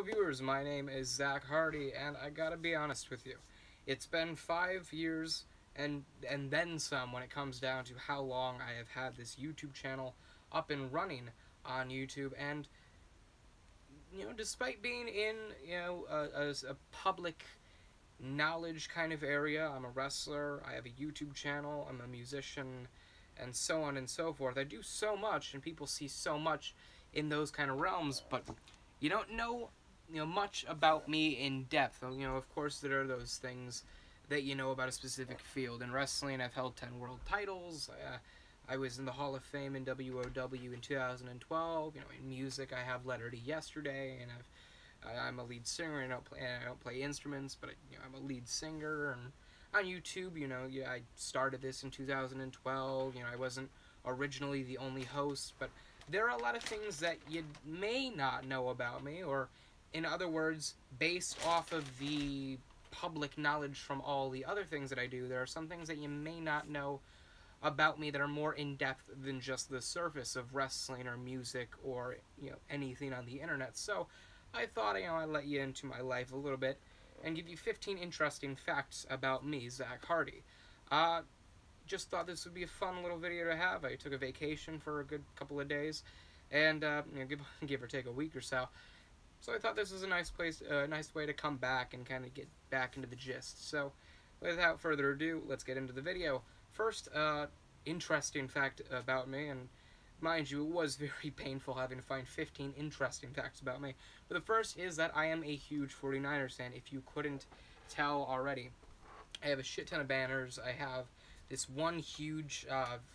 Hello viewers, my name is Zach Hardy, and I gotta be honest with you. It's been 5 years and then some when it comes down to how long I have had this YouTube channel up and running on YouTube, and despite being in a public knowledge kind of area, I'm a wrestler, I have a YouTube channel, I'm a musician, and so on and so forth. I do so much, and people see so much in those kind of realms, but you don't know much about me in depth. Of course, there are those things that you know about a specific field. In wrestling, I've held 10 world titles. I was in the Hall of Fame in WOW in 2012. In music, I have Letter to Yesterday, and I'm a lead singer, and I don't play instruments, but I'm a lead singer. And on YouTube, I started this in 2012. I wasn't originally the only host, but there are a lot of things that you may not know about me, or in other words, based off of the public knowledge from all the other things that I do, there are some things that you may not know about me that are more in-depth than just the surface of wrestling or music or anything on the internet. So I thought I'd let you into my life a little bit and give you 15 interesting facts about me, Zach Hardy. Just thought this would be a fun little video to have. I took a vacation for a good couple of days, and give or take a week or so. So I thought this was a nice way to come back and kind of get back into the gist. So without further ado, let's get into the video. First, interesting fact about me, and mind you, it was very painful having to find 15 interesting facts about me. But the first is that I am a huge 49ers fan, if you couldn't tell already. I have a shit ton of banners. I have this one huge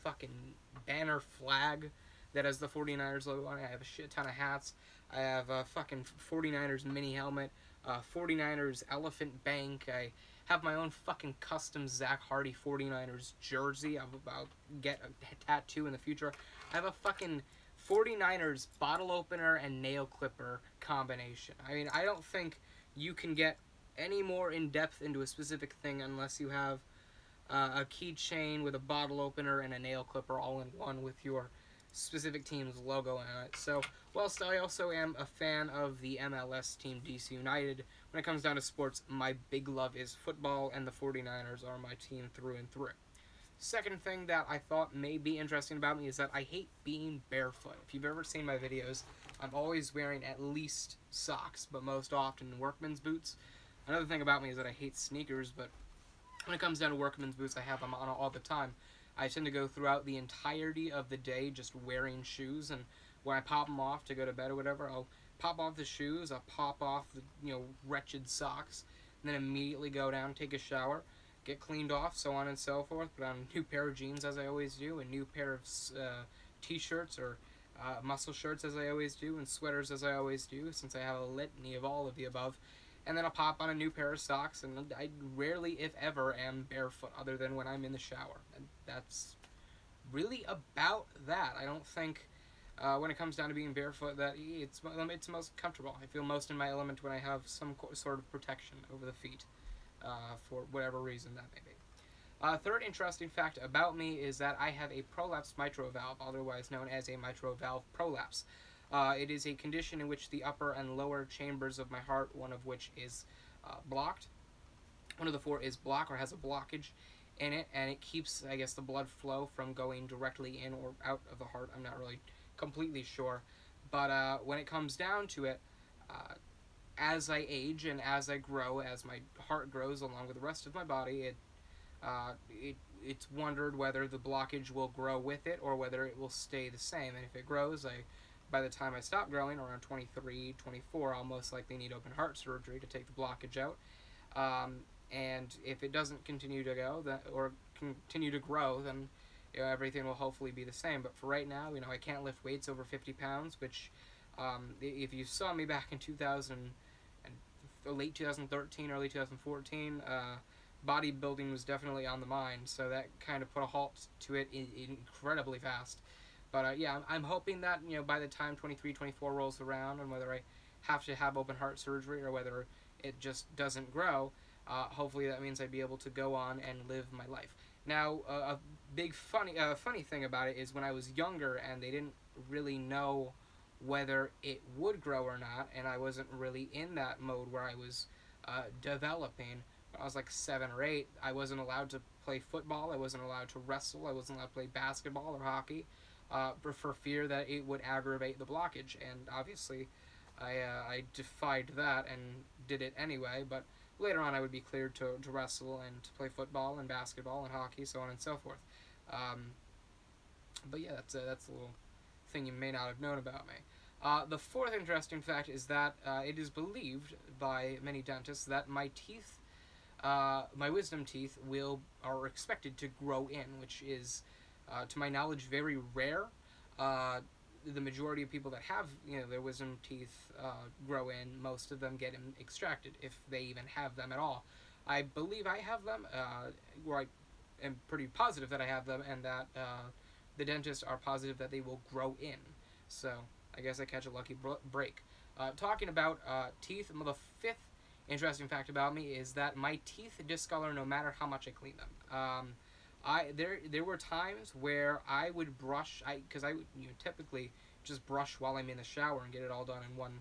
fucking banner flag that has the 49ers logo on it. I have a shit ton of hats. I have a fucking 49ers mini helmet, 49ers elephant bank. I have my own fucking custom Zack Hardy 49ers jersey. I'll get a tattoo in the future. I have a fucking 49ers bottle opener and nail clipper combination. I mean, I don't think you can get any more in-depth into a specific thing unless you have a keychain with a bottle opener and a nail clipper all in one with your specific team's logo on it. So, whilst I also am a fan of the MLS team DC United, when it comes down to sports, my big love is football, and the 49ers are my team through and through. Second thing that I thought may be interesting about me is that I hate being barefoot. If you've ever seen my videos, I'm always wearing at least socks, but most often workman's boots. Another thing about me is that I hate sneakers, but when it comes down to workman's boots, I have them on all the time. I tend to go throughout the entirety of the day just wearing shoes, and when I pop them off to go to bed or whatever, I'll pop off the shoes, I'll pop off the wretched socks, and then immediately go down, take a shower, get cleaned off, so on and so forth, put on a new pair of jeans as I always do, a new pair of t-shirts or muscle shirts as I always do, and sweaters as I always do, since I have a litany of all of the above. And then I'll pop on a new pair of socks, and I rarely, if ever, am barefoot, other than when I'm in the shower. And that's really about that. I don't think, when it comes down to being barefoot, that it's most comfortable. I feel most in my element when I have some sort of protection over the feet, for whatever reason that may be. Third interesting fact about me is that I have a prolapsed mitral valve, otherwise known as a mitral valve prolapse. It is a condition in which the upper and lower chambers of my heart, one of which is blocked. One of the four is blocked or has a blockage in it, and it keeps, I guess, the blood flow from going directly in or out of the heart. I'm not really completely sure. But when it comes down to it, as I age and as I grow, as my heart grows along with the rest of my body, it's wondered whether the blockage will grow with it or whether it will stay the same. And if it grows, by the time I stop growing, around 23, 24, I'll most likely need open heart surgery to take the blockage out. And if it doesn't continue to go, or continue to grow, then everything will hopefully be the same. But for right now, I can't lift weights over 50 pounds, which, if you saw me back in late 2013, early 2014, bodybuilding was definitely on the mind, so that kind of put a halt to it incredibly fast. But yeah, I'm hoping that by the time 23, 24 rolls around, and whether I have to have open heart surgery or whether it just doesn't grow, hopefully that means I'd be able to go on and live my life. Now, a big funny thing about it is when I was younger and they didn't really know whether it would grow or not, and I wasn't really in that mode where I was developing. When I was like 7 or 8, I wasn't allowed to play football, I wasn't allowed to wrestle, I wasn't allowed to play basketball or hockey, for fear that it would aggravate the blockage. And obviously, I defied that and did it anyway, but later on I would be cleared to wrestle and to play football and basketball and hockey, so on and so forth. Um, but yeah, that's a little thing you may not have known about me. The fourth interesting fact is that it is believed by many dentists that my teeth, my wisdom teeth, are expected to grow in, which is, to my knowledge, very rare. Uh, the majority of people that have their wisdom teeth grow in, most of them get them extracted if they even have them at all. I believe I have them, or I am pretty positive that I have them, and that the dentists are positive that they will grow in. So I guess I catch a lucky break. Talking about teeth, the fifth interesting fact about me is that my teeth discolor no matter how much I clean them. There were times where I would brush, because I would typically just brush while I'm in the shower and get it all done in one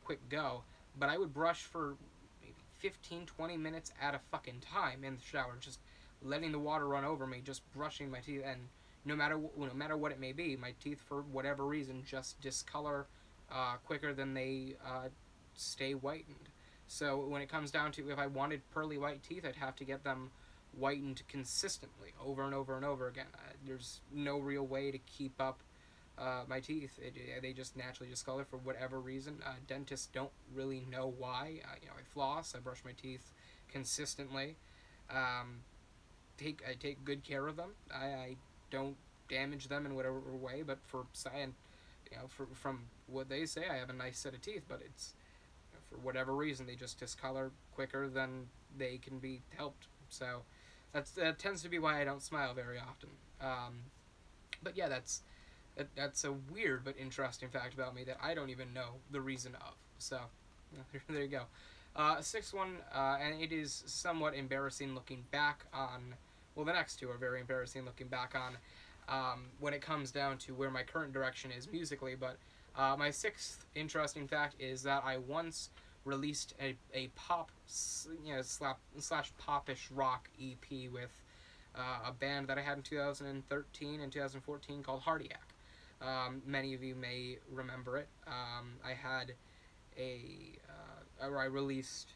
quick go. But I would brush for maybe 15-20 minutes at a fucking time in the shower, just letting the water run over me, just brushing my teeth, and no matter what it may be, my teeth, for whatever reason, just discolor quicker than they stay whitened. So when it comes down to, if I wanted pearly white teeth, I'd have to get them whitened consistently over and over and over again. There's no real way to keep up my teeth. They just naturally discolor for whatever reason. Dentists don't really know why. I floss, I brush my teeth consistently. I take good care of them. I don't damage them in whatever way, but for science, from what they say, I have a nice set of teeth, but it's, for whatever reason, they just discolor quicker than they can be helped. So that tends to be why I don't smile very often. But yeah, that's a weird but interesting fact about me that I don't even know the reason of. So there you go. Sixth one, and it is somewhat embarrassing looking back on. Well, the next two are very embarrassing looking back on, when it comes down to where my current direction is musically. But my sixth interesting fact is that I once released a pop, slash popish rock EP with a band that I had in 2013 and 2014 called Hardiac. Many of you may remember it. I had I released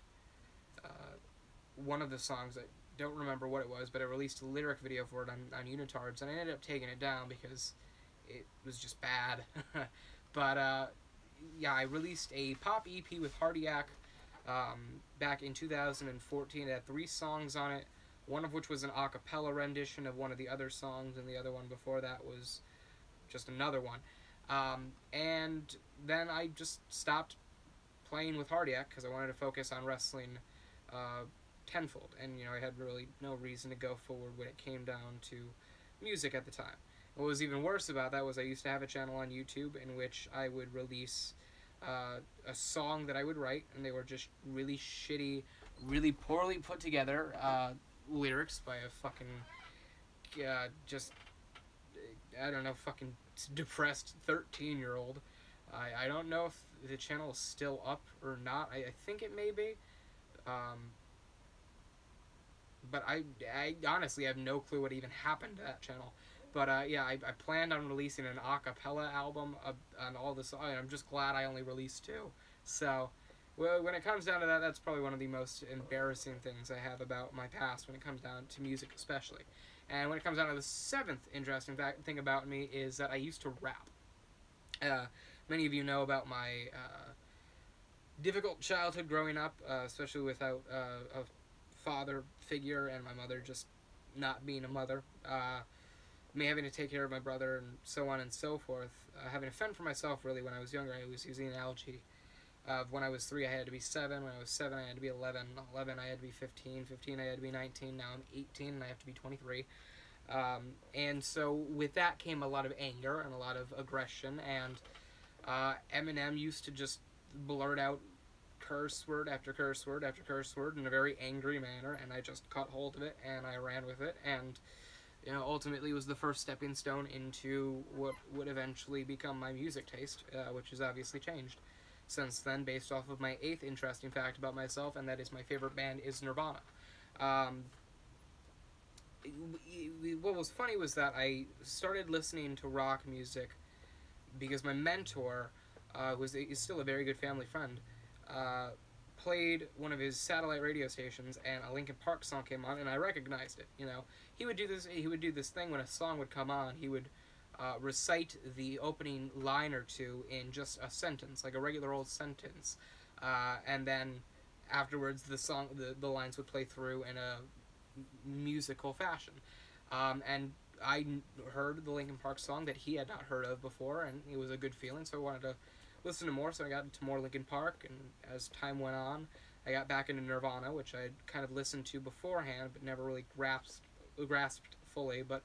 one of the songs. I don't remember what it was, but I released a lyric video for it on Unitards, and I ended up taking it down because it was just bad. But yeah, I released a pop EP with Hardiac back in 2014. It had 3 songs on it, one of which was an a cappella rendition of one of the other songs, and the other one before that was just another one. And then I just stopped playing with Hardiac because I wanted to focus on wrestling tenfold, and I had really no reason to go forward when it came down to music at the time. What was even worse about that was I used to have a channel on YouTube in which I would release a song that I would write, and they were just really shitty, really poorly put together lyrics by a fucking just, I don't know, fucking depressed 13-year-old. I don't know if the channel is still up or not. I think it may be. But I honestly have no clue what even happened to that channel. But yeah, I planned on releasing an a cappella album on all this, and I'm just glad I only released 2. So, well, when it comes down to that, that's probably one of the most embarrassing things I have about my past when it comes down to music especially. And when it comes down to the 7th interesting thing about me is that I used to rap. Many of you know about my difficult childhood growing up, especially without a father figure, and my mother just not being a mother. Me having to take care of my brother, and so on and so forth. Having to fend for myself, really, when I was younger. I was using an analogy of when I was 3, I had to be 7. When I was 7, I had to be 11. 11, I had to be 15. 15, I had to be 19. Now I'm 18, and I have to be 23. And so with that came a lot of anger and a lot of aggression, and Eminem used to just blurt out curse word after curse word after curse word in a very angry manner, and I just caught hold of it, and I ran with it, and you know, ultimately was the first stepping stone into what would eventually become my music taste, which has obviously changed since then, based off of my eighth interesting fact about myself, and that is my favorite band is Nirvana. Um, what was funny was that I started listening to rock music because my mentor, is still a very good family friend, uh, played one of his satellite radio stations, and a Linkin Park song came on, and I recognized it. You know, he would do this. He would do this thing when a song would come on. He would recite the opening line or two in just a sentence, like a regular old sentence, and then afterwards the lines would play through in a musical fashion. And I heard the Linkin Park song that he had not heard of before, and it was a good feeling, so I wanted to listen to more, so I got into more Linkin Park, and as time went on, I got back into Nirvana, which I'd kind of listened to beforehand, but never really grasped fully, but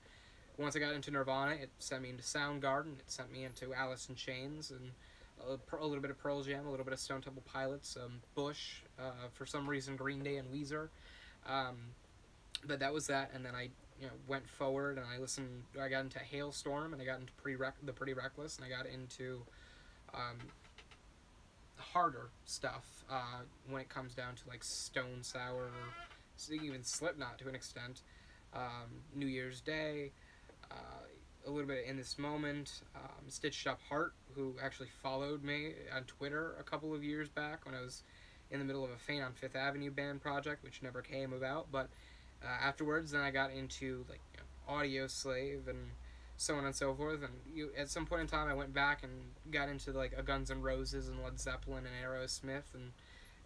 once I got into Nirvana, it sent me into Soundgarden, it sent me into Alice in Chains, and a little bit of Pearl Jam, a little bit of Stone Temple Pilots, Bush, for some reason Green Day and Weezer, um, but that was that, and then I went forward, and I got into Hailstorm, and I got into the Pretty Reckless, and I got into um, harder stuff when it comes down to like Stone Sour, or even Slipknot to an extent, New Year's Day, a little bit In This Moment, Stitched Up Heart, who actually followed me on Twitter a couple of years back when I was in the middle of a Faint on Fifth Avenue band project, which never came about, but afterwards, then I got into like Audio Slave and so on and so forth. And at some point in time, I went back and got into like a Guns N' Roses and Led Zeppelin and Aerosmith and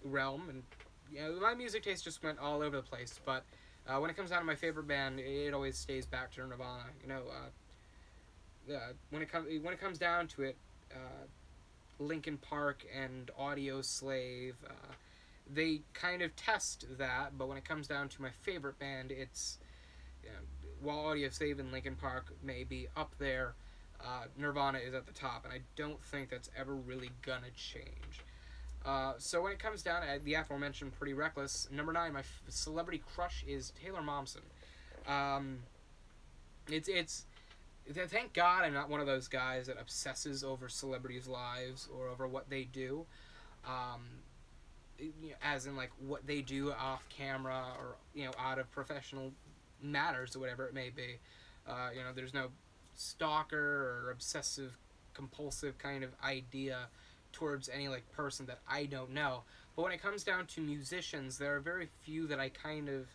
realm. And my music taste just went all over the place. But when it comes down to my favorite band, it always stays back to Nirvana. When it comes down to it, Linkin Park and Audio Slave. They kind of test that, but when it comes down to my favorite band, it's while Audio Slave and Linkin Park may be up there, Nirvana is at the top, and I don't think that's ever really gonna change. So when it comes down to the aforementioned Pretty Reckless, number 9, my celebrity crush is Taylor Momsen. It's thank God I'm not one of those guys that obsesses over celebrities' lives or over what they do. As in like what they do off camera or out of professional matters or whatever it may be. There's no stalker or obsessive compulsive kind of idea towards any like person that I don't know. But when it comes down to musicians, there are very few that I kind of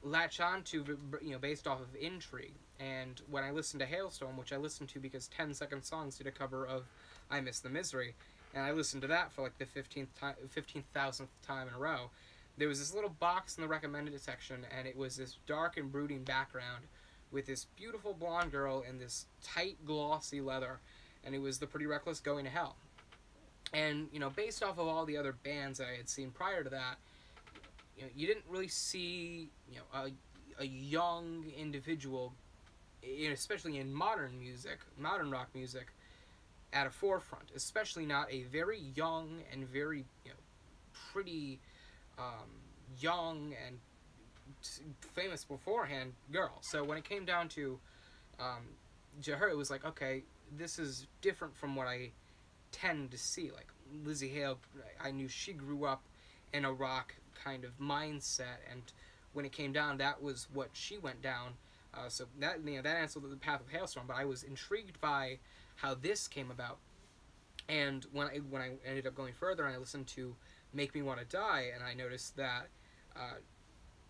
latch on to, based off of intrigue. And when I listen to Hailstorm, which I listened to because 10-second Songs did a cover of I Miss the Misery, and I listened to that for like the 15,000th time in a row, there was this little box in the recommended section, and it was this dark and brooding background with this beautiful blonde girl in this tight, glossy leather, and it was the Pretty Reckless Going to Hell. And, based off of all the other bands that I had seen prior to that, you didn't really see, a young individual, especially in modern rock music, at a forefront, especially not a very young and very, pretty, young and famous beforehand girl. So when it came down to her, it was like, okay, this is different from what I tend to see. Like Lizzie Hale, I knew she grew up in a rock kind of mindset, and when it came down, that was what she went down. So that answered the path of Hailstorm. But I was intrigued by how this came about, and when I ended up going further, and I listened to Make Me Want to Die, and I noticed that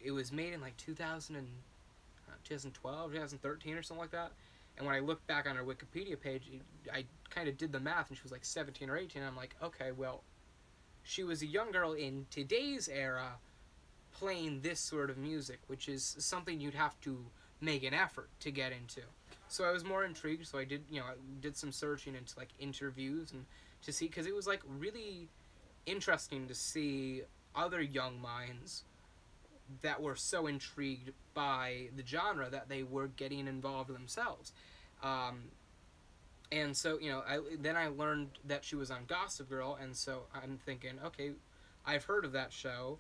it was made in like 2012, 2013 or something like that. And when I looked back on her Wikipedia page, I kind of did the math, and she was like 17 or 18. And I'm like, okay, well, she was a young girl in today's era playing this sort of music, which is something you'd have to make an effort to get into. So I was more intrigued, so I did some searching into like interviews and to see, because it was like really interesting to see other young minds that were so intrigued by the genre that they were getting involved themselves. And so, then I learned that she was on Gossip Girl, and so I'm thinking, okay, I've heard of that show.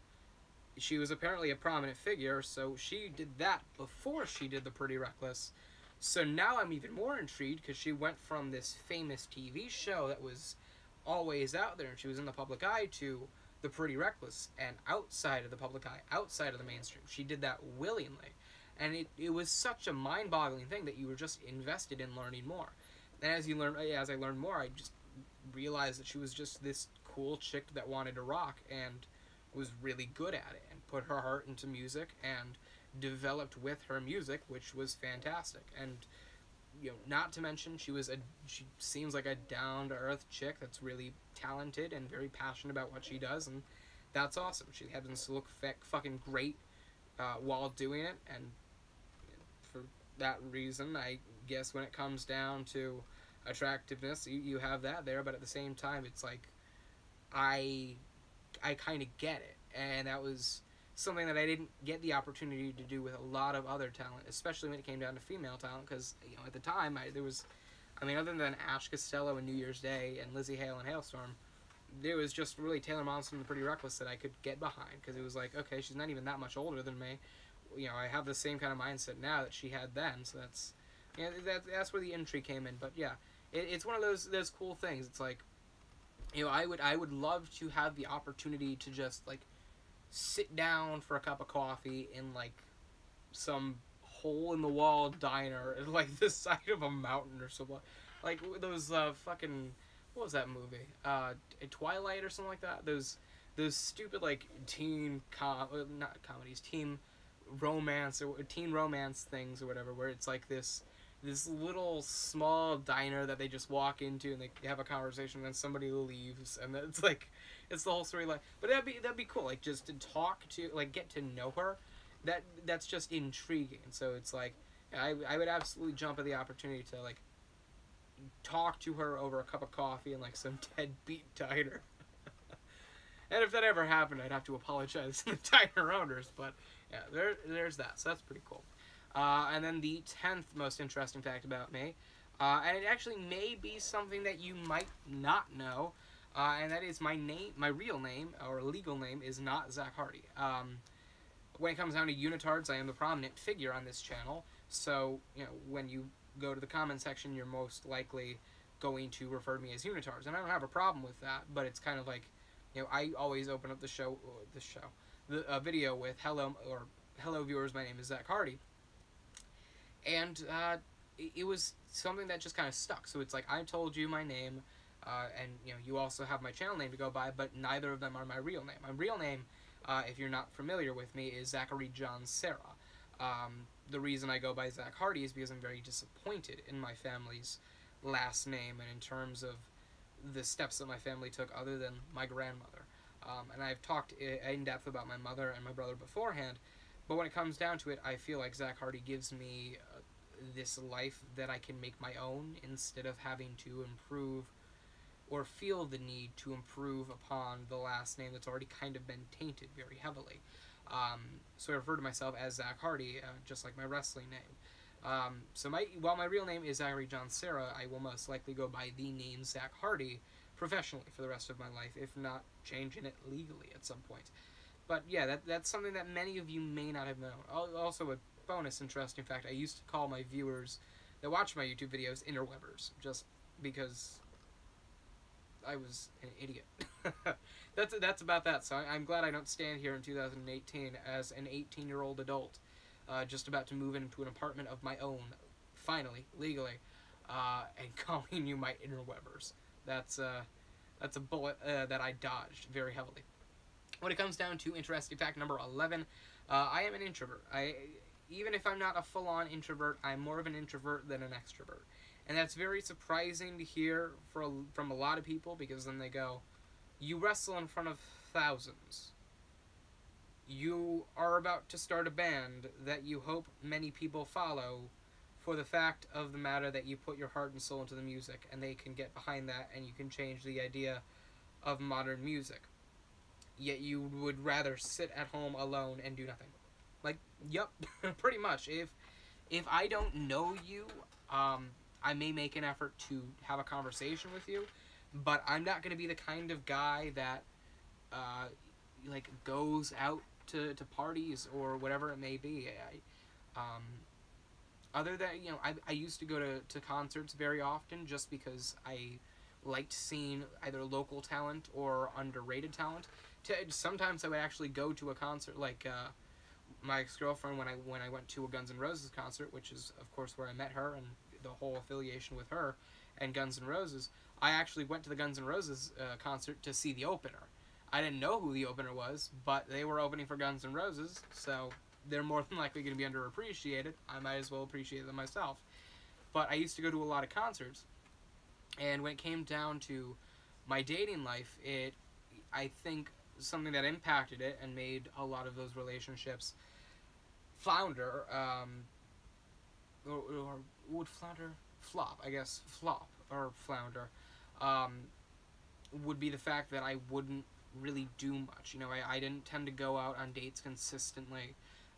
she was apparently a prominent figure, so she did that before she did the Pretty Reckless. So now I'm even more intrigued because she went from this famous TV show that was always out there and she was in the public eye to the Pretty Reckless and outside of the public eye, outside of the mainstream. She did that willingly. And it was such a mind-boggling thing that you were just invested in learning more. And as I learned more, I just realized that she was just this cool chick that wanted to rock and was really good at it and put her heart into music and developed with her music, which was fantastic. And not to mention she seems like a down to earth chick that's really talented and very passionate about what she does, and that's awesome. She happens to look fucking great while doing it, and for that reason, I guess when it comes down to attractiveness, you have that there, but at the same time, it's like I kind of get it, and that was something that I didn't get the opportunity to do with a lot of other talent, especially when it came down to female talent, because at the time other than Ash Costello and New Year's Day and Lizzie Hale and Hailstorm, there was just really Taylor Momsen and the Pretty Reckless that I could get behind, because it was like, okay, she's not even that much older than me. I have the same kind of mindset now that she had then, so that's where the intrigue came in. But yeah, it's one of those cool things. It's like, I would love to have the opportunity to just like sit down for a cup of coffee in like some hole in the wall diner at like the side of a mountain or something, like those fucking, what was that movie, Twilight or something like that, those stupid like not comedies, teen romance things or whatever, where it's like this little small diner that they just walk into and they have a conversation and then somebody leaves, and it's like, it's the whole storyline. But that'd be cool, like just to talk to, like, get to know her. That's just intriguing. So it's like, I would absolutely jump at the opportunity to like talk to her over a cup of coffee in like some deadbeat diner. And if that ever happened, I'd have to apologize to the diner owners. But yeah, there's that. So that's pretty cool. And then the 10th most interesting fact about me, and it actually may be something that you might not know, and that is my real name, or legal name, is not Zack Hardy. When it comes down to unitards, I am the prominent figure on this channel, so, when you go to the comment section, you're most likely going to refer to me as unitards, and I don't have a problem with that, but it's kind of like, I always open up the video with, hello viewers, my name is Zack Hardy. And it was something that just kind of stuck. So it's like, I told you my name, and you also have my channel name to go by, but neither of them are my real name. My real name, if you're not familiar with me, is Zachary John Serra. The reason I go by Zack Hardy is because I'm very disappointed in my family's last name and in terms of the steps that my family took other than my grandmother. And I've talked in depth about my mother and my brother beforehand, but when it comes down to it, I feel like Zack Hardy gives me this life that I can make my own instead of having to improve or feel the need to improve upon the last name that's already kind of been tainted very heavily. So I refer to myself as Zack Hardy, just like my wrestling name. While my real name is Zachary John Serra, I will most likely go by the name Zack Hardy professionally for the rest of my life, if not changing it legally at some point. But yeah, that's something that many of you may not have known. Also, a bonus interesting fact, I used to call my viewers that watch my YouTube videos interwebbers, just because I was an idiot. That's about that. So I'm glad I don't stand here in 2018 as an 18-year-old adult, just about to move into an apartment of my own, finally, legally, and calling you my interwebbers. That's a bullet that I dodged very heavily. When it comes down to interesting fact number 11, I am an introvert. Even if I'm not a full-on introvert, I'm more of an introvert than an extrovert. And that's very surprising to hear from a lot of people, because then they go, you wrestle in front of thousands. You are about to start a band that you hope many people follow for the fact of the matter that you put your heart and soul into the music, and they can get behind that, and you can change the idea of modern music. Yet you would rather sit at home alone and do nothing. Like, yep, pretty much. If I don't know you, I may make an effort to have a conversation with you, but I'm not going to be the kind of guy that, like, goes out to parties or whatever it may be. Other than, I used to go to concerts very often just because I liked seeing either local talent or underrated talent. Sometimes I would actually go to a concert, like my ex-girlfriend, when I went to a Guns N' Roses concert, which is of course where I met her and the whole affiliation with her and Guns N' Roses. I actually went to the Guns N' Roses concert to see the opener. I didn't know who the opener was, but they were opening for Guns N' Roses, so they're more than likely going to be underappreciated. I might as well appreciate them myself. But I used to go to a lot of concerts, and when it came down to my dating life, I think something that impacted it and made a lot of those relationships flounder, or would flounder? Flop, I guess. Flop, or flounder, would be the fact that I wouldn't really do much. I didn't tend to go out on dates consistently.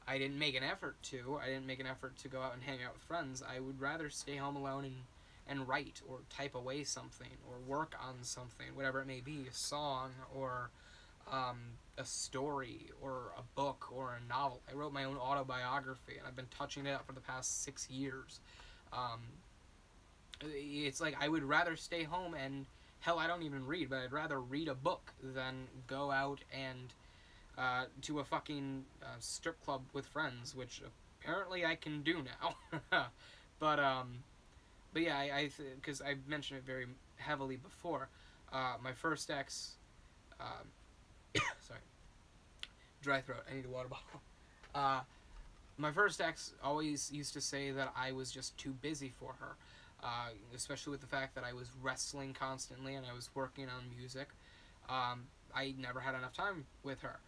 I didn't make an effort to. I didn't make an effort to go out and hang out with friends. I would rather stay home alone and write or type away something or work on something, whatever it may be, a song or a story or a book or a novel. I wrote my own autobiography, and I've been touching it up for the past 6 years. It's like I would rather stay home and, hell, I don't even read, but I'd rather read a book than go out and to a fucking strip club with friends, which apparently I can do now. but yeah, because I've mentioned it very heavily before. My first ex, sorry, dry throat. I need a water bottle. My first ex always used to say that I was just too busy for her, especially with the fact that I was wrestling constantly and I was working on music. I never had enough time with her.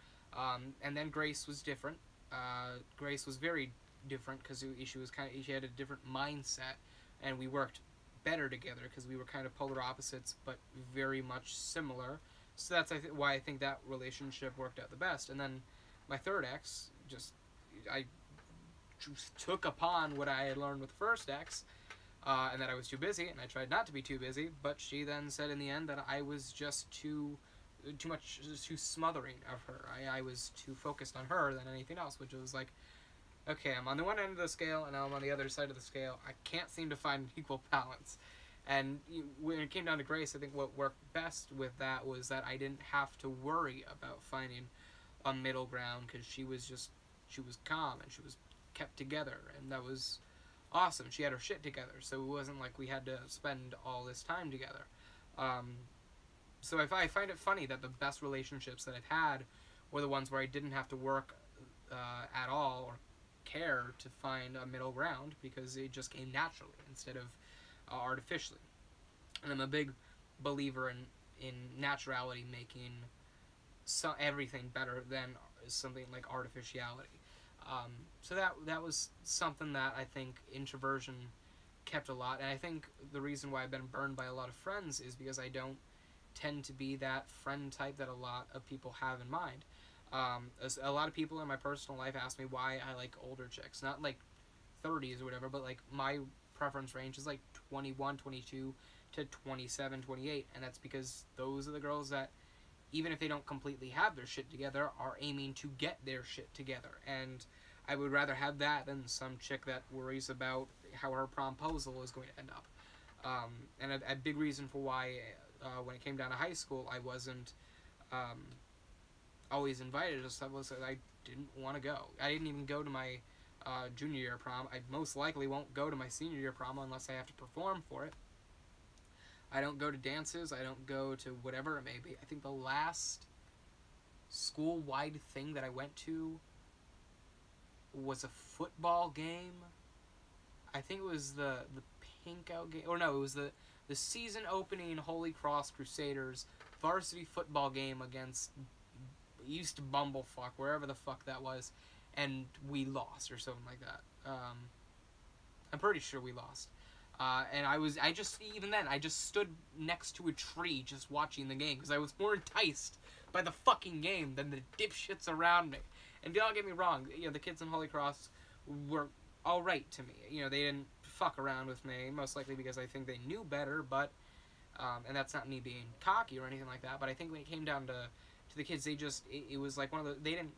And then Grace was different. Grace was very different because she had a different mindset, and we worked better together because we were kind of polar opposites, but very much similar. So that's why I think that relationship worked out the best. And then my third ex, I just took upon what I had learned with the first ex, and that I was too busy, and I tried not to be too busy, but she then said in the end that I was just too smothering of her. I was too focused on her than anything else, which was like, okay, I'm on the one end of the scale, and now I'm on the other side of the scale. I can't seem to find equal balance. And when it came down to Grace, I think what worked best with that was that I didn't have to worry about finding a middle ground, because she was calm, and she was kept together, and that was awesome. She had her shit together, so it wasn't like we had to spend all this time together. So I find it funny that the best relationships that I've had were the ones where I didn't have to work at all or care to find a middle ground, because it just came naturally instead of artificially. And I'm a big believer in naturality making everything better than something like artificiality. So that was something that I think introversion kept a lot, and I think the reason why I've been burned by a lot of friends is because I don't tend to be that friend type that a lot of people have in mind. A lot of people in my personal life ask me why I like older chicks, not like 30s or whatever, but like my preference range is like 21, 22 to 27, 28, and that's because those are the girls that, even if they don't completely have their shit together, are aiming to get their shit together. And I would rather have that than some chick that worries about how her promposal is going to end up. And a big reason for why, when it came down to high school, I wasn't always invited to stuff was that I didn't want to go. I didn't even go to my junior year prom. I most likely won't go to my senior year prom unless I have to perform for it. I don't go to dances. I don't go to whatever it may be. I think the last school-wide thing that I went to was a football game. I think it was the Pink Out game. Or no, it was the season opening Holy Cross Crusaders varsity football game against East Bumblefuck, wherever the fuck that was. And we lost or something like that. I'm pretty sure we lost. And I just stood next to a tree just watching the game because I was more enticed by the fucking game than the dipshits around me. And don't get me wrong, the kids in Holy Cross were alright to me. They didn't fuck around with me, most likely because I think they knew better, but, and that's not me being cocky or anything like that, but I think when it came down to the kids, it was like they didn't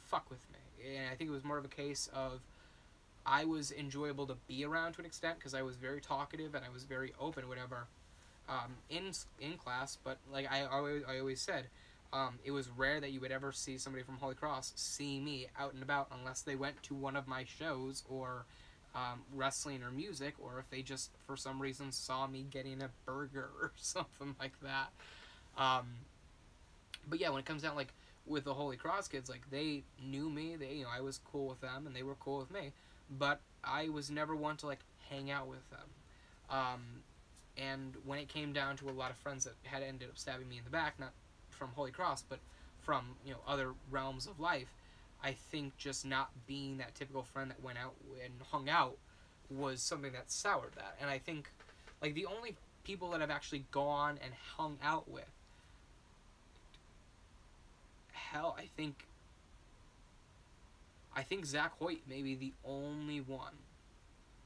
fuck with me. And I think it was more of a case of I was enjoyable to be around to an extent because I was very talkative and I was very open, whatever, in class. But like I always said, it was rare that you would ever see somebody from Holy Cross see me out and about unless they went to one of my shows or wrestling or music, or if they just for some reason saw me getting a burger or something like that. Um, but yeah, when it comes down like with the Holy Cross kids, like they knew me, I was cool with them and they were cool with me, but I was never one to like hang out with them. Um, and when it came down to a lot of friends that had ended up stabbing me in the back, not from Holy Cross, but from other realms of life, I think just not being that typical friend that went out and hung out was something that soured that. And I think like the only people that I've actually gone and hung out with, hell, I think Zack Hoyt may be the only one.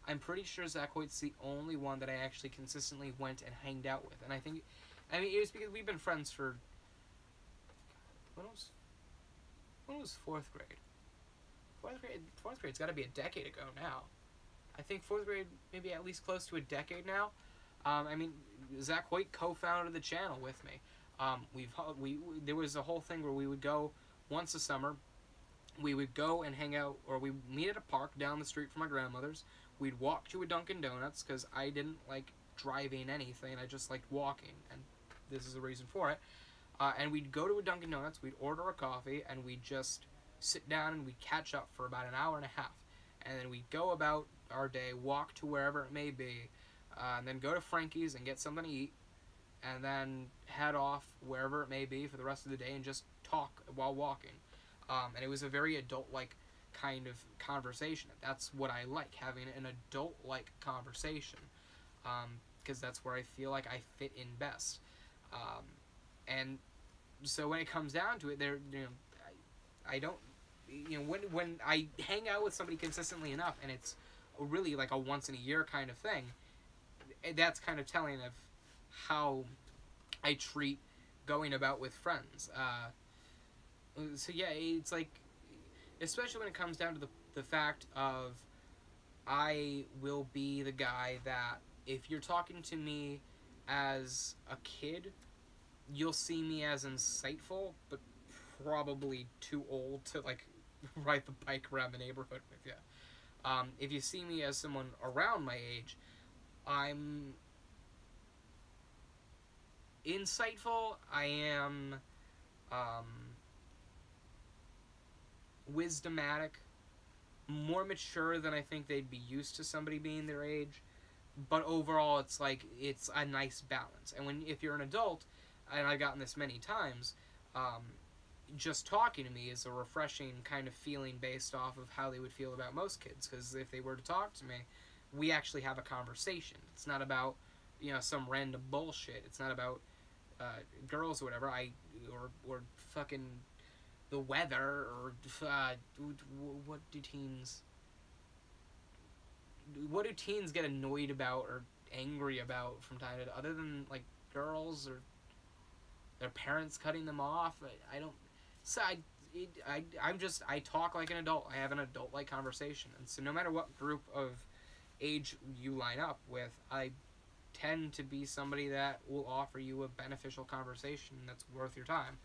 I'm pretty sure Zack Hoyt's the only one that I actually consistently went and hanged out with. And I mean, it was because we've been friends for, when was fourth grade? Fourth grade's got to be a decade ago now. I think fourth grade, maybe at least close to a decade now. I mean, Zack Hoyt co-founded the channel with me. There was a whole thing where we would go once a summer. We would go and hang out, or we meet at a park down the street from my grandmother's. We'd walk to a Dunkin' Donuts because I didn't like driving anything. I just liked walking, and this is the reason for it. And we'd go to a Dunkin' Donuts. We'd order a coffee, and we'd just sit down and we'd catch up for about an hour and a half. And then we'd go about our day, walk to wherever it may be, and then go to Frankie's and get something to eat, and then head off wherever it may be for the rest of the day and just talk while walking. And it was a very adult-like kind of conversation. That's what I like, having an adult-like conversation, because that's where I feel like I fit in best. And so when it comes down to it, I don't, when I hang out with somebody consistently enough, and it's really like a once-in-a-year kind of thing, that's kind of telling of how I treat going about with friends. So yeah, it's like, especially when it comes down to the fact of I will be the guy that if you're talking to me as a kid, you'll see me as insightful, but probably too old to like ride the bike around the neighborhood with you. If you see me as someone around my age, I'm insightful. I am wisdomatic, more mature than I think they'd be used to somebody being their age. But overall, it's like it's a nice balance. And if you're an adult, and I've gotten this many times, just talking to me is a refreshing kind of feeling based off of how they would feel about most kids. Because if they were to talk to me, we actually have a conversation. It's not about some random bullshit. It's not about girls or whatever. Or fucking the weather, or what do teens get annoyed about or angry about from time to time, other than like girls or their parents cutting them off? I talk like an adult. I have an adult-like conversation, and so no matter what group of age you line up with, I tend to be somebody that will offer you a beneficial conversation that's worth your time.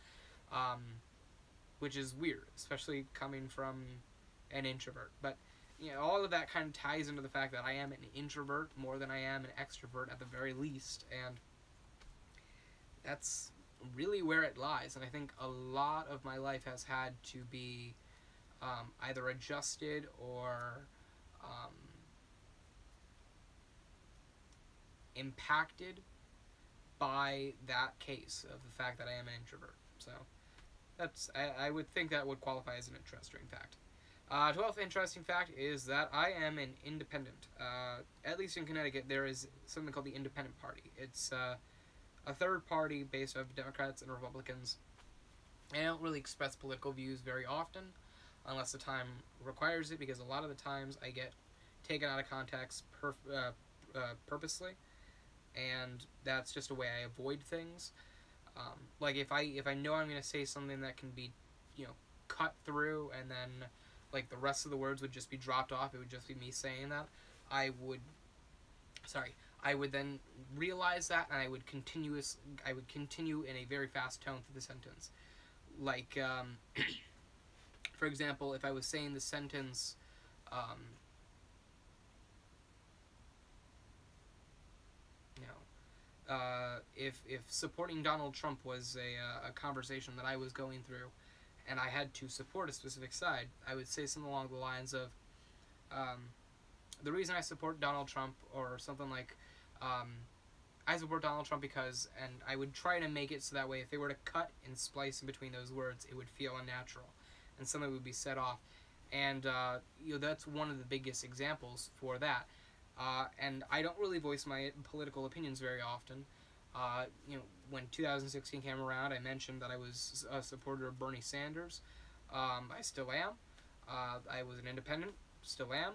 Which is weird, especially coming from an introvert. But all of that kind of ties into the fact that I am an introvert more than I am an extrovert at the very least, and that's really where it lies. And I think a lot of my life has had to be either adjusted or impacted by that case of the fact that I am an introvert. So I would think that would qualify as an interesting fact. 12th interesting fact is that I am an independent. At least in Connecticut, there is something called the Independent Party. It's a third party based of Democrats and Republicans. And I don't really express political views very often, unless the time requires it, because a lot of the times I get taken out of context purposely, and that's just a way I avoid things. Like if I know I'm going to say something that can be, cut through and then like the rest of the words would just be dropped off. It would just be me saying that. I would, sorry, I would then realize that, and I would continue in a very fast tone through the sentence. Like, for example, if I was saying the sentence, you know, if supporting Donald Trump was a conversation that I was going through, and I had to support a specific side, I would say something along the lines of, the reason I support Donald Trump, or something like, I support Donald Trump because, and I would try to make it so that way if they were to cut and splice in between those words, it would feel unnatural, and something would be set off. And, that's one of the biggest examples for that. And I don't really voice my political opinions very often. When 2016 came around, I mentioned that I was a supporter of Bernie Sanders. I still am. I was an independent, still am.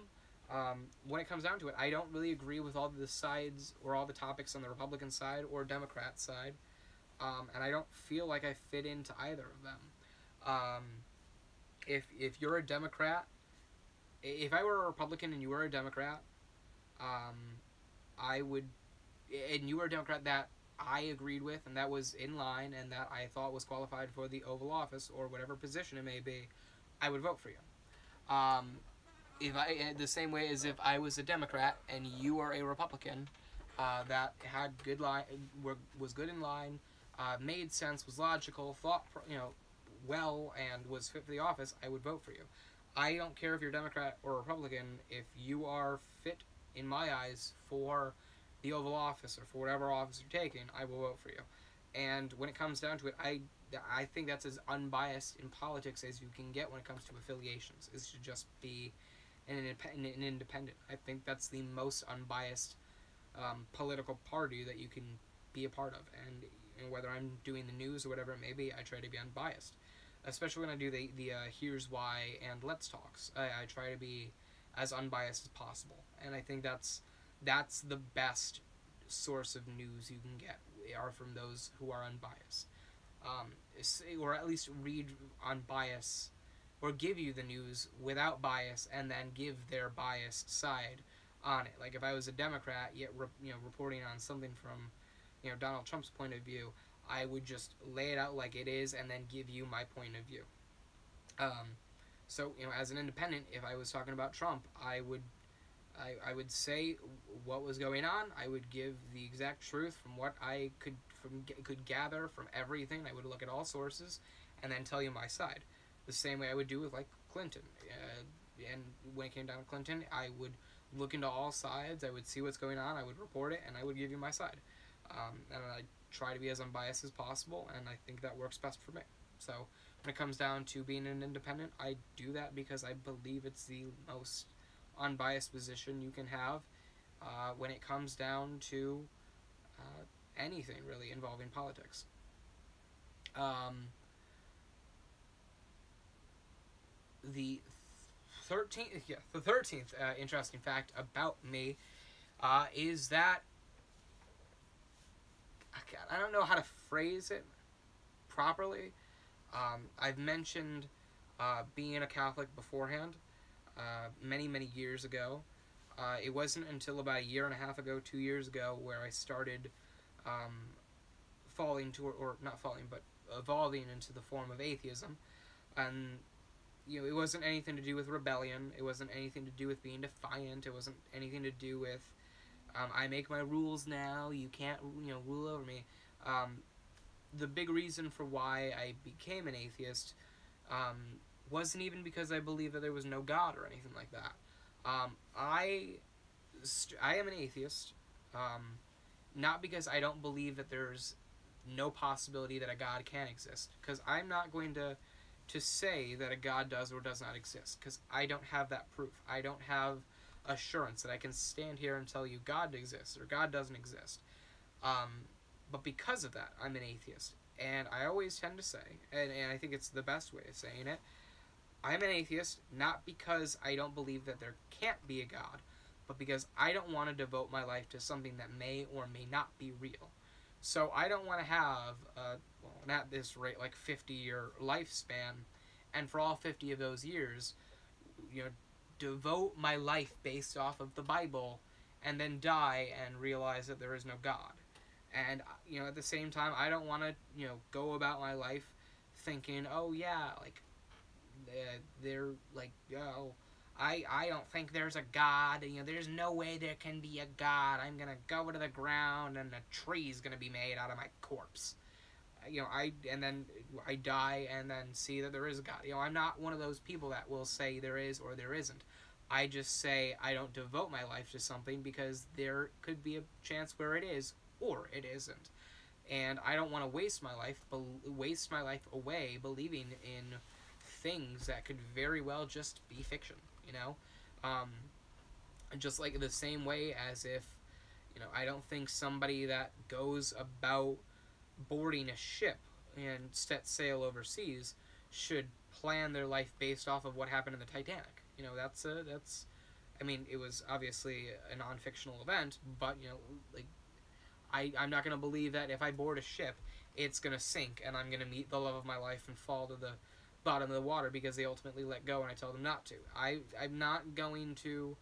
When it comes down to it, I don't really agree with all the sides or all the topics on the Republican side or Democrat side, and I don't feel like I fit into either of them. If you're a Democrat, if I were a Republican and you were a Democrat, I would, and you were a Democrat that I agreed with and that was in line and that I thought was qualified for the Oval Office or whatever position it may be, I would vote for you. If I, the same way as if I was a Democrat and you are a Republican, that had good line, was good in line, made sense, was logical, thought, well, and was fit for the office, I would vote for you. I don't care if you're Democrat or Republican. If you are fit, in my eyes, for the Oval Office or for whatever office you're taking, I will vote for you. And when it comes down to it, I think that's as unbiased in politics as you can get when it comes to affiliations. It should just be an independent. I think that's the most unbiased political party that you can be a part of. And whether I'm doing the news or whatever it may be, I try to be unbiased. Especially when I do the Here's Why and Let's Talks. I try to be as unbiased as possible. And I think that's the best source of news you can get, are from those who are unbiased. Or at least read unbiased, or give you the news without bias, and then give their biased side on it. Like if I was a Democrat, yet reporting on something from Donald Trump's point of view, I would just lay it out like it is, and then give you my point of view. So as an independent, if I was talking about Trump, I would say what was going on. I would give the exact truth from what I could gather from everything. I would look at all sources, and then tell you my side. The same way I would do with like Clinton. And when it came down to Clinton, I would look into all sides. I would see what's going on. I would report it, and I would give you my side. And I try to be as unbiased as possible, and I think that works best for me. So when it comes down to being an independent, I do that because I believe it's the most unbiased position you can have when it comes down to anything really involving politics. The 13th interesting fact about me is that I don't know how to phrase it properly. I've mentioned being a Catholic beforehand, many years ago. It wasn't until about a year and a half ago, 2 years ago, where I started falling to, or not falling, but evolving into the form of atheism. And it wasn't anything to do with rebellion. It wasn't anything to do with being defiant. It wasn't anything to do with I make my rules now, you can't rule over me. The big reason for why I became an atheist wasn't even because I believed that there was no God or anything like that. I am an atheist, not because I don't believe that there's no possibility that a God can exist, because I'm not going to say that a God does or does not exist, because I don't have that proof. I don't have assurance that I can stand here and tell you God exists or God doesn't exist. But because of that, I'm an atheist. And I always tend to say, and I think it's the best way of saying it, I'm an atheist not because I don't believe that there can't be a God, but because I don't want to devote my life to something that may or may not be real. So I don't want to have, well, at this rate, like 50-year lifespan and for all 50 of those years, you know, devote my life based off of the Bible, and then die and realize that there is no God. And, you know, at the same time, I don't want to, you know, go about my life thinking, oh yeah, like, they're like, oh, I don't think there's a God. You know, there's no way there can be a God. I'm gonna go to the ground and a tree's gonna be made out of my corpse. You know, and then I die and then see that there is a God. You know, I'm not one of those people that will say there is or there isn't. I just say I don't devote my life to something because there could be a chance where it is or it isn't. And I don't want to waste my life away believing in things that could very well just be fiction, you know? Just like the same way as if, you know, I don't think somebody that goes about boarding a ship and set sail overseas should plan their life based off of what happened in the Titanic. You know, I mean, it was obviously a non-fictional event, but, you know, like, I'm not going to believe that if I board a ship, it's going to sink and I'm going to meet the love of my life and fall to the bottom of the water because they ultimately let go and I tell them not to. I'm not going to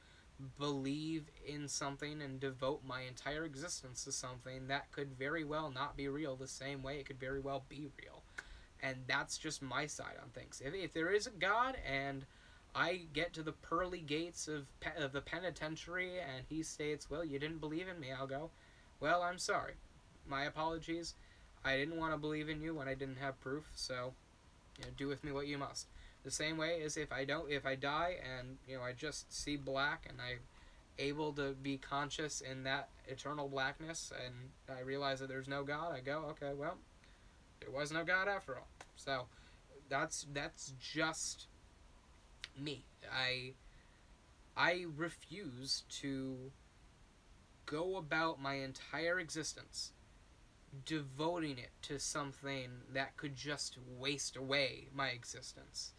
believe in something and devote my entire existence to something that could very well not be real the same way it could very well be real. And that's just my side on things. If there is a God and I get to the pearly gates of the penitentiary and he states, well, you didn't believe in me, I'll go, well, I'm sorry. My apologies. I didn't want to believe in you when I didn't have proof, so, you know, do with me what you must. The same way as if I die and, you know, I just see black and I'm able to be conscious in that eternal blackness and I realize that there's no God, I go, okay, well, there was no God after all. So, that's just me. I refuse to go about my entire existence devoting it to something that could just waste away my existence.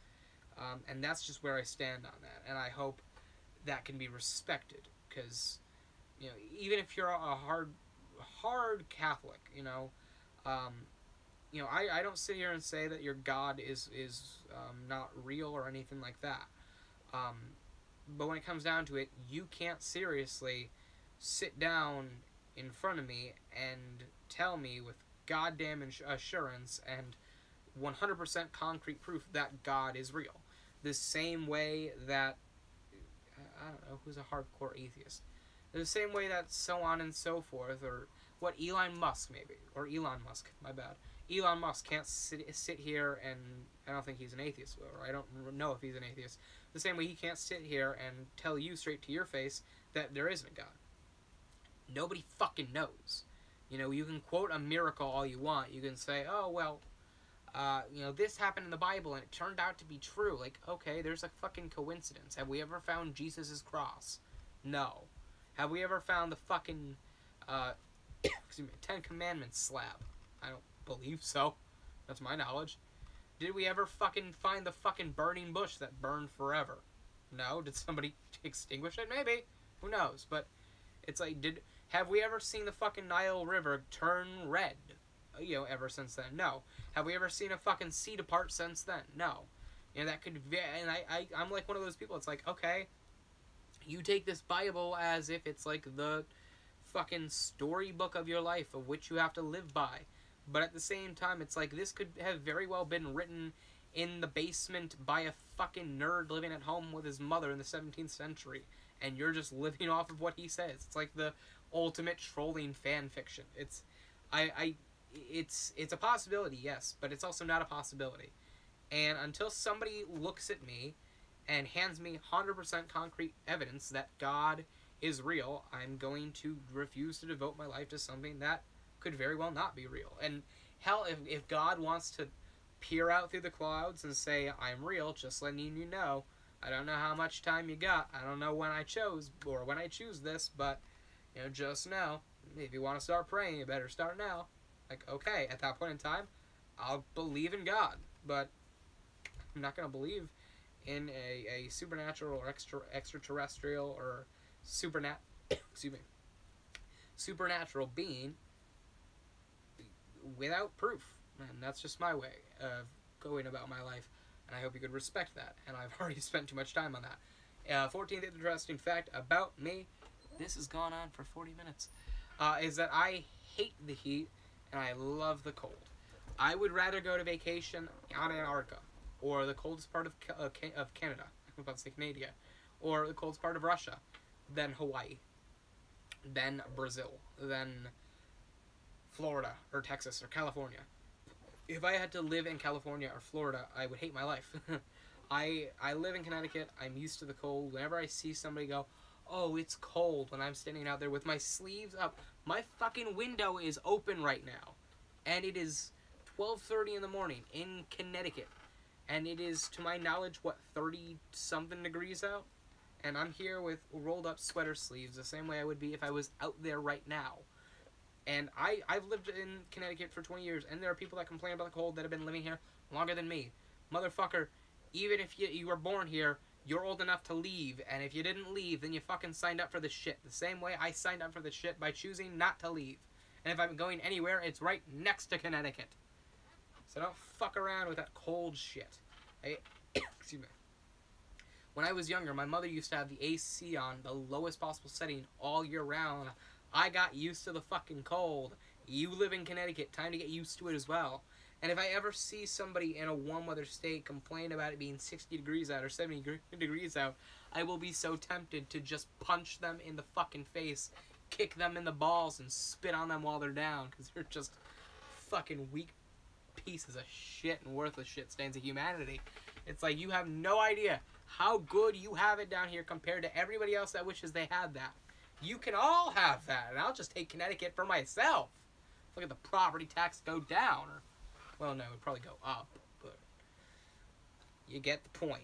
And that's just where I stand on that. And I hope that can be respected. Because, you know, even if you're a hard Catholic, you know, I don't sit here and say that your God is not real or anything like that. But when it comes down to it, you can't seriously sit down in front of me and tell me with goddamn assurance and 100% concrete proof that God is real. The same way that, I don't know, who's a hardcore atheist? The same way that so on and so forth, or what, Elon Musk, my bad. Elon Musk can't sit here and, I don't think he's an atheist, or I don't know if he's an atheist. The same way he can't sit here and tell you straight to your face that there isn't a God. Nobody fucking knows. You know, you can quote a miracle all you want. You can say, oh, well, you know, this happened in the Bible and it turned out to be true. Like, okay, there's a fucking coincidence. Have we ever found Jesus' cross? No. Have we ever found the fucking, Ten Commandments slab? I don't believe so. That's my knowledge. Did we ever fucking find the fucking burning bush that burned forever? No. Did somebody extinguish it? Maybe. Who knows? But it's like, have we ever seen the fucking Nile River turn red? You know, ever since then? No. Have we ever seen a fucking sea depart since then? No. You know, that could be, and I'm like one of those people. It's like, okay, you take this Bible as if it's like the fucking storybook of your life of which you have to live by. But at the same time, it's like this could have very well been written in the basement by a fucking nerd living at home with his mother in the 17th century. And you're just living off of what he says. It's like the ultimate trolling fan fiction. It's a possibility, yes, but it's also not a possibility. And until somebody looks at me and hands me 100% concrete evidence that God is real, I'm going to refuse to devote my life to something that could very well not be real. And hell, if God wants to peer out through the clouds and say, I'm real, just letting you know, I don't know how much time you got, I don't know when I chose, or when I choose this, but, you know, just know, if you want to start praying, you better start now. Like, okay, at that point in time, I'll believe in God, but I'm not going to believe in a supernatural or extraterrestrial or supernatural being without proof. And that's just my way of going about my life. and I hope you could respect that. And I've already spent too much time on that. 14th interesting fact about me. This has gone on for 40 minutes. Is that I hate the heat and I love the cold. I would rather go to vacation on Antarctica or the coldest part of Canada. I'm about to say Canada, or the coldest part of Russia, than Hawaii, than Brazil, than Florida or Texas or California. If I had to live in California or Florida, I would hate my life. I live in Connecticut. I'm used to the cold. Whenever I see somebody go, oh, it's cold, when I'm standing out there with my sleeves up, my fucking window is open right now, and it is 12:30 in the morning in Connecticut, and it is, to my knowledge, what, 30-something degrees out? And I'm here with rolled-up sweater sleeves, the same way I would be if I was out there right now. And I've lived in Connecticut for 20 years, and there are people that complain about the cold that have been living here longer than me. Motherfucker, even if you were born here, you're old enough to leave, and if you didn't leave, then you fucking signed up for this shit. The same way I signed up for this shit by choosing not to leave. And if I'm going anywhere, it's right next to Connecticut. So don't fuck around with that cold shit. Excuse me. When I was younger, my mother used to have the AC on the lowest possible setting all year round. I got used to the fucking cold. You live in Connecticut, time to get used to it as well. And if I ever see somebody in a warm weather state complain about it being 60 degrees out or 70 degrees out, I will be so tempted to just punch them in the fucking face, kick them in the balls, and spit on them while they're down, because they're just fucking weak pieces of shit and worthless shit stains of humanity. It's like, you have no idea how good you have it down here compared to everybody else that wishes they had that. You can all have that, and I'll just take Connecticut for myself. Look at the property tax go down, or, well, no, it would probably go up, but you get the point.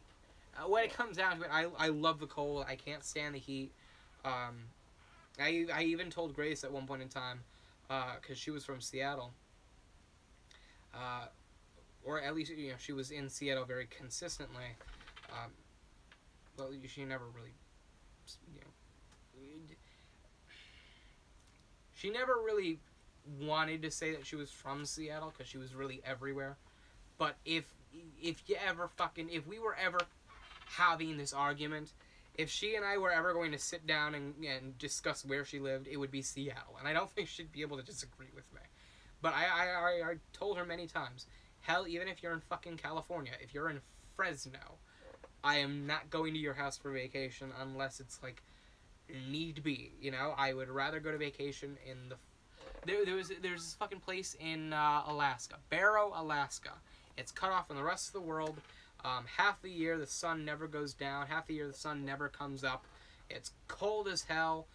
When it comes down to it, I love the cold. I can't stand the heat. I even told Grace at one point in time, because she was from Seattle, or at least, you know, she was in Seattle very consistently. Well, she never really, you know, she never really wanted to say that she was from Seattle, because she was really everywhere. But if we were ever having this argument, if she and I were ever going to sit down and discuss where she lived, it would be Seattle. And I don't think she'd be able to disagree with me. But I told her many times, hell, even if you're in fucking California, if you're in Fresno, I am not going to your house for vacation unless it's, like, need be, you know? I would rather go to vacation in the... There's this fucking place in Alaska, Barrow, Alaska. It's cut off from the rest of the world. Half the year the sun never goes down. Half the year the sun never comes up. It's cold as hell.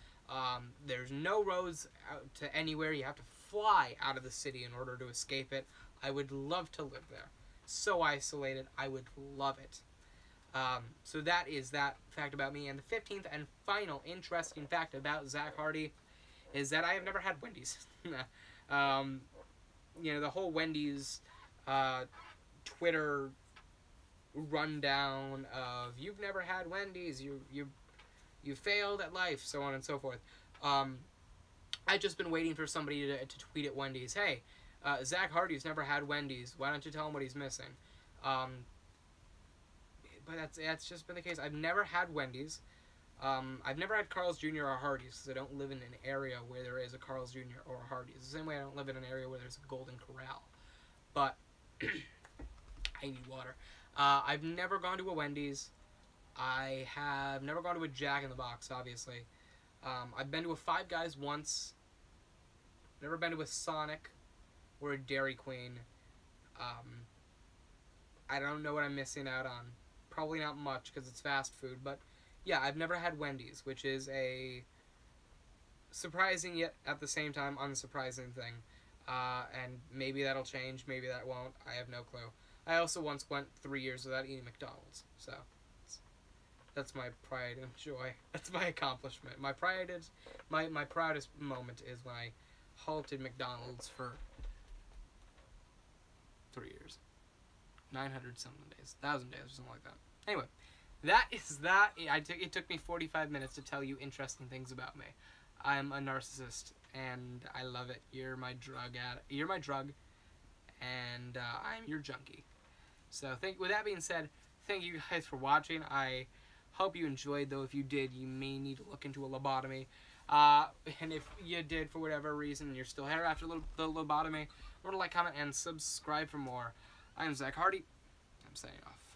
There's no roads out to anywhere. You have to fly out of the city in order to escape it. I would love to live there. So isolated. I would love it. So that is that fact about me. And the 15th and final interesting fact about Zack Hardy is that I have never had Wendy's. You know, the whole Wendy's Twitter rundown of, you've never had Wendy's, you failed at life, so on and so forth. I've just been waiting for somebody to tweet at Wendy's, hey, Zack Hardy's never had Wendy's, why don't you tell him what he's missing? But that's just been the case. I've never had Wendy's. I've never had Carl's Jr. or Hardee's, because I don't live in an area where there is a Carl's Jr. or a Hardee's. The same way I don't live in an area where there's a Golden Corral. But I need water. I've never gone to a Wendy's. I have never gone to a Jack in the Box, obviously. I've been to a Five Guys once. Never been to a Sonic or a Dairy Queen. I don't know what I'm missing out on. Probably not much, because it's fast food, but yeah, I've never had Wendy's, which is a surprising yet at the same time unsurprising thing. And maybe that'll change, maybe that won't. I have no clue. I also once went 3 years without eating McDonald's, so that's my pride and joy. That's my accomplishment. My proudest moment is when I halted McDonald's for 3 years. 900-something days. 1,000 days or something like that. Anyway, that is that. It took me 45 minutes to tell you interesting things about me. I'm a narcissist, and I love it. You're my drug, and I'm your junkie. So with that being said, thank you guys for watching. I hope you enjoyed, though. If you did, you may need to look into a lobotomy. And if you did, for whatever reason, you're still here after the lobotomy, remember to like, comment, and subscribe for more. I'm Zack Hardy. I'm signing off.